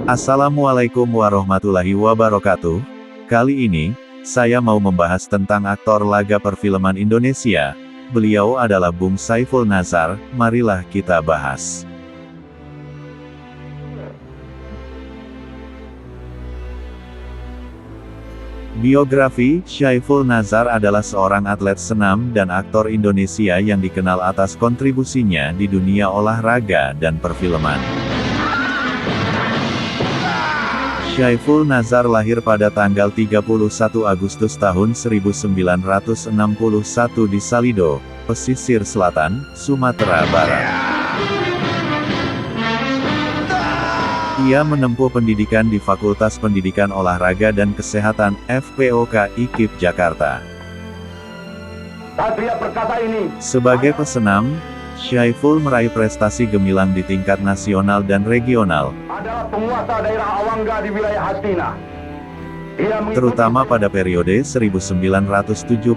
Assalamualaikum warahmatullahi wabarakatuh. Kali ini, saya mau membahas tentang aktor laga perfilman Indonesia. Beliau adalah Bung Saiful Nazar, marilah kita bahas. Biografi, Saiful Nazar adalah seorang atlet senam dan aktor Indonesia yang dikenal atas kontribusinya di dunia olahraga dan perfilman. Saiful Nazar lahir pada tanggal 31 Agustus tahun 1961 di Salido, pesisir selatan, Sumatera Barat. Ia menempuh pendidikan di Fakultas Pendidikan Olahraga dan Kesehatan, FPOK IKIP Jakarta. Sebagai pesenam, Saiful meraih prestasi gemilang di tingkat nasional dan regional, penguasa daerah Awangga di wilayah Hastina. Terutama pada periode 1979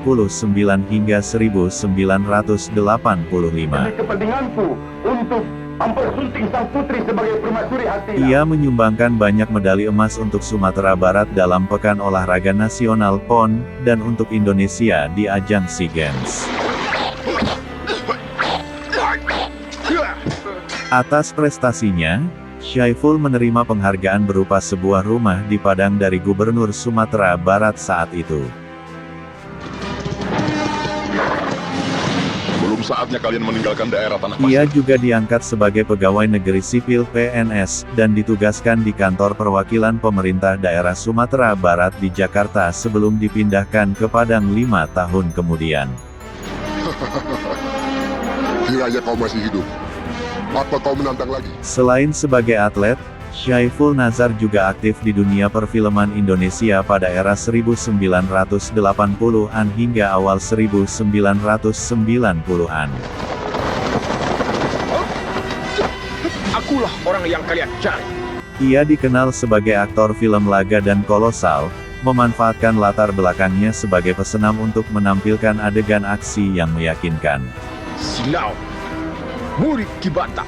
hingga 1985. Demi kepentinganku untuk mempersunting sang putri sebagai permaisuri Hastina. Ia menyumbangkan banyak medali emas untuk Sumatera Barat dalam Pekan Olahraga Nasional PON, dan untuk Indonesia di ajang SEA Games. Atas prestasinya, Saiful menerima penghargaan berupa sebuah rumah di Padang dari Gubernur Sumatera Barat saat itu. Belum saatnya kalian meninggalkan daerah tanah pasir. Ia juga diangkat sebagai pegawai negeri sipil PNS, dan ditugaskan di kantor perwakilan pemerintah daerah Sumatera Barat di Jakarta sebelum dipindahkan ke Padang 5 tahun kemudian. Kiranya kau masih hidup. Apa kau menantang lagi? Selain sebagai atlet, Saiful Nazar juga aktif di dunia perfilman Indonesia pada era 1980-an hingga awal 1990-an. Akulah orang yang kalian cari. Ia dikenal sebagai aktor film laga dan kolosal, memanfaatkan latar belakangnya sebagai pesenam untuk menampilkan adegan aksi yang meyakinkan. Silau, murid Kibata,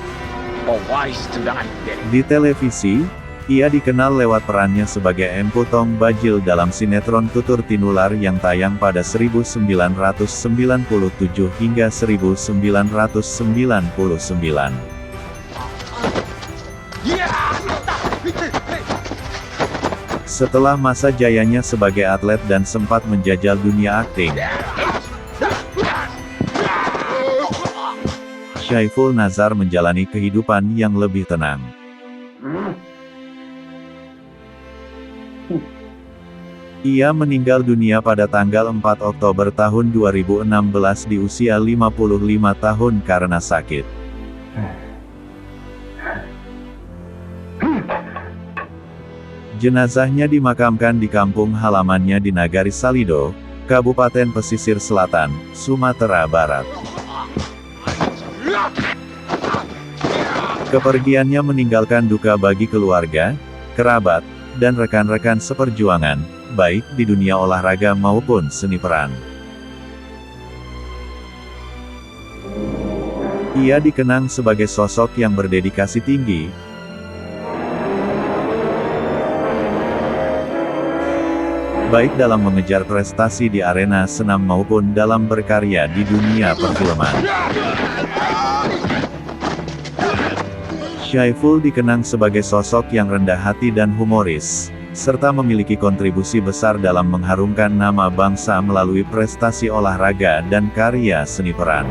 pewaris tendangan pendek. Di televisi, ia dikenal lewat perannya sebagai Empu Tong Bajil dalam sinetron Tutur Tinular yang tayang pada 1997 hingga 1999. Setelah masa jayanya sebagai atlet dan sempat menjajal dunia akting, Saiful Nazar menjalani kehidupan yang lebih tenang. Ia meninggal dunia pada tanggal 4 Oktober tahun 2016 di usia 55 tahun karena sakit. Jenazahnya dimakamkan di kampung halamannya di Nagari Salido, Kabupaten Pesisir Selatan, Sumatera Barat. Kepergiannya meninggalkan duka bagi keluarga, kerabat, dan rekan-rekan seperjuangan, baik di dunia olahraga maupun seni peran. Ia dikenang sebagai sosok yang berdedikasi tinggi, baik dalam mengejar prestasi di arena senam maupun dalam berkarya di dunia perfilman. Saiful dikenang sebagai sosok yang rendah hati dan humoris, serta memiliki kontribusi besar dalam mengharumkan nama bangsa melalui prestasi olahraga dan karya seni peran.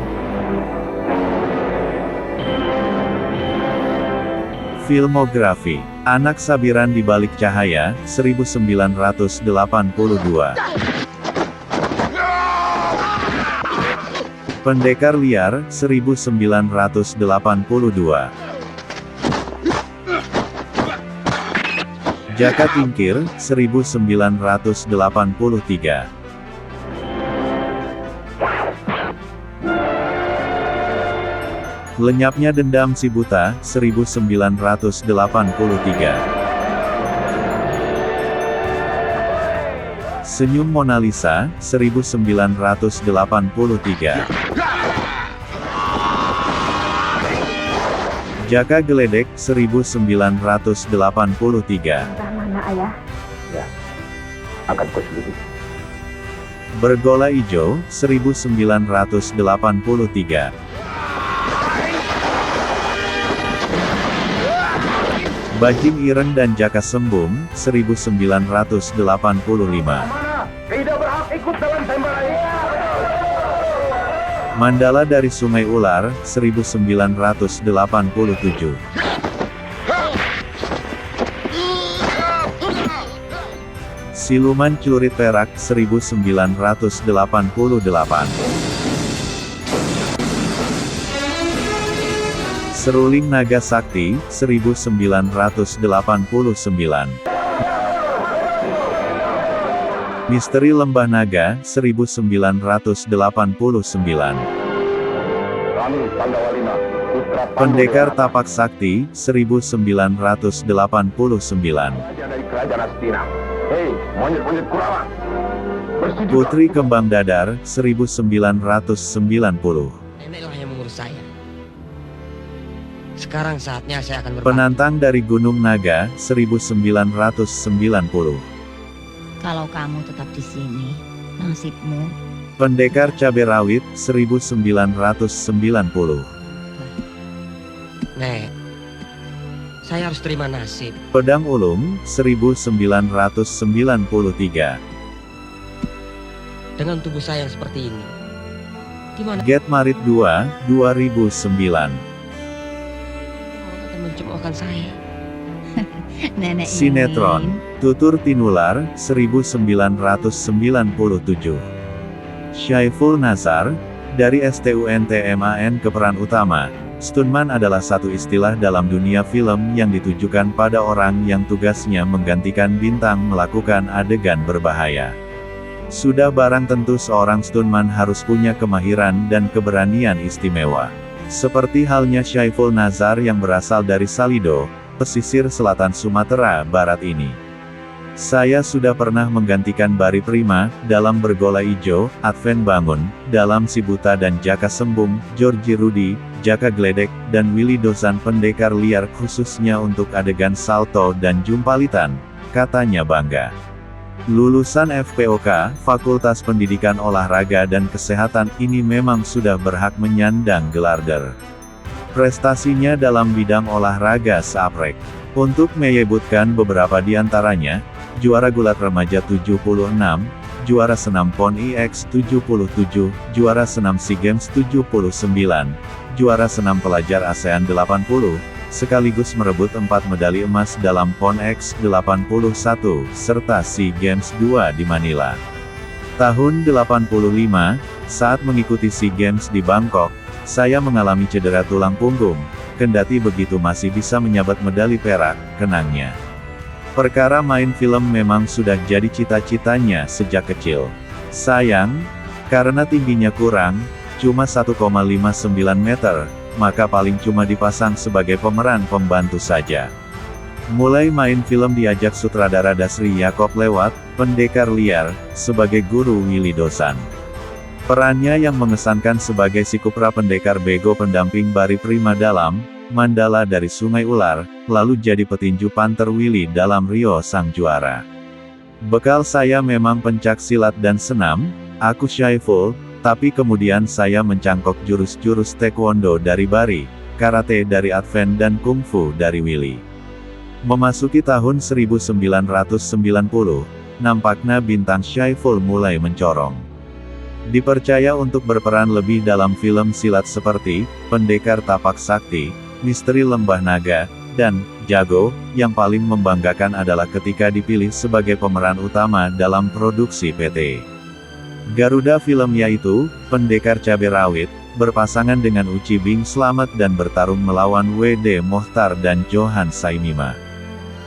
Filmografi: Anak Sabiran di Balik Cahaya, 1982. Pendekar Liar, 1982. Jaka Tingkir, 1983. Lenyapnya Dendam Si Buta, 1983. Senyum Mona Lisa, 1983. Jaka Geledek 1983. Entah mana ayah. Akan kuselidiki. Bergola Ijo 1983. Bajing Ireng dan Jaka Sembung 1985. Mana? Tidak berhak ikut dalam sayembara ini. Mandala dari Sungai Ular 1987. Siluman Celurit Perak 1988. Seruling Naga Sakti 1989. Misteri Lembah Naga 1989. Kami Pandawalina, putra Pendekar Tapak Sakti 1989. Raja dari Kerajaan Astina. Hei, monyet-monyet Kurawa. Bersedia. Putri Kembang Dadar 1990. Neneklah yang mengurus saya. Sekarang saatnya saya akan berbakti. Penantang dari Gunung Naga 1990. Kalau kamu tetap di sini, nasibmu. Pendekar Cabai Rawit 1990. Nek, saya harus terima nasib. Pedang Ulung 1993. Dengan tubuh saya yang seperti ini. Di mana Get Marit 2 2009. orang akan mencemoohkan saya? Nenek Sinetron ingin Tutur Tinular 1997. Syaiful Nazar dari STUNTMAN ke peran utama. Stuntman adalah satu istilah dalam dunia film yang ditujukan pada orang yang tugasnya menggantikan bintang melakukan adegan berbahaya. Sudah barang tentu seorang stuntman harus punya kemahiran dan keberanian istimewa. Seperti halnya Syaiful Nazar yang berasal dari Salido, pesisir selatan Sumatera Barat ini. Saya sudah pernah menggantikan Bari Prima dalam Bergola Ijo, Advent Bangun dalam Si Buta dan Jaka Sembung, Georgie Rudy, Jaka Geledek, dan Willy Dozan pendekar liar khususnya untuk adegan salto dan jumpalitan, katanya bangga. Lulusan FPOK, Fakultas Pendidikan Olahraga dan Kesehatan ini memang sudah berhak menyandang gelar Der. Prestasinya dalam bidang olahraga seaprek. Untuk menyebutkan beberapa di antaranya, juara gulat remaja 76, juara senam PON IX 77, juara senam SEA Games 79, juara senam pelajar ASEAN 80, sekaligus merebut 4 medali emas dalam PON X 81, serta SEA Games 2 di Manila. Tahun 85, saat mengikuti SEA Games di Bangkok, saya mengalami cedera tulang punggung, kendati begitu masih bisa menyabat medali perak, kenangnya. Perkara main film memang sudah jadi cita-citanya sejak kecil. Sayang, karena tingginya kurang, cuma 1,59 meter, maka paling cuma dipasang sebagai pemeran pembantu saja. Mulai main film diajak sutradara Dasri Yakob lewat Pendekar Liar, sebagai guru Willy Dozan. Perannya yang mengesankan sebagai si Kupra pendekar bego pendamping Bari Prima dalam Mandala dari Sungai Ular, lalu jadi petinju Panther Willy dalam Rio Sang Juara. Bekal saya memang pencak silat dan senam, aku Syaiful, tapi kemudian saya mencangkok jurus-jurus taekwondo dari Bari, karate dari Advent dan kungfu dari Willy. Memasuki tahun 1990, nampaknya bintang Syaiful mulai mencorong. Dipercaya untuk berperan lebih dalam film silat seperti Pendekar Tapak Sakti, Misteri Lembah Naga, dan Jago. Yang paling membanggakan adalah ketika dipilih sebagai pemeran utama dalam produksi PT Garuda Film, yaitu Pendekar Cabai Rawit, berpasangan dengan Uci Bing Slamet dan bertarung melawan W.D. Mohtar dan Johan Saimima.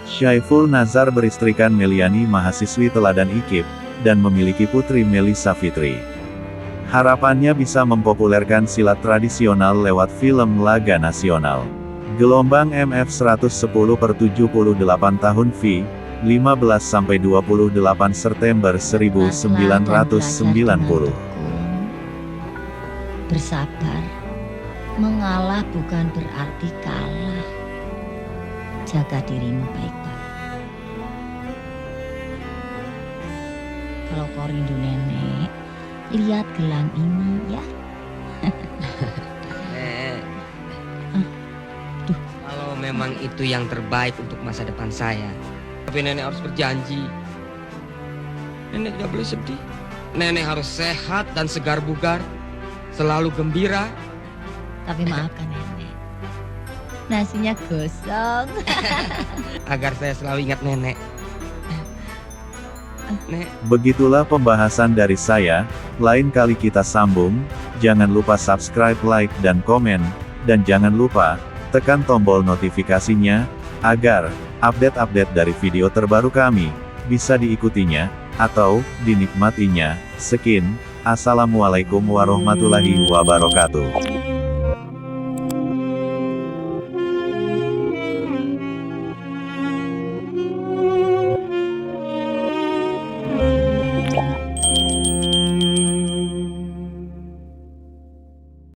Syaiful Nazar beristrikan Meliani mahasiswi teladan IKIP, dan memiliki putri Melisa Fitri. Harapannya bisa mempopulerkan silat tradisional lewat film laga nasional. Gelombang MF 110/78 tahun V, 15–28 September 1990. Bersabar. Mengalah bukan berarti kalah. Jaga dirimu baik-baik. Kalau kau rindu nenek, lihat gelang ini ya. Nek. Kalau memang itu yang terbaik untuk masa depan saya, tapi nenek harus berjanji. Nenek tidak boleh sedih. Nenek harus sehat dan segar bugar, selalu gembira. Tapi maafkan nenek, nasinya gosong. Agar saya selalu ingat nenek. Nek, Begitulah pembahasan dari saya, lain kali kita sambung, jangan lupa subscribe, like, dan komen, dan jangan lupa, tekan tombol notifikasinya, agar, update-update dari video terbaru kami, bisa diikutinya, atau, dinikmatinya. Sekian, Assalamualaikum warahmatullahi wabarakatuh.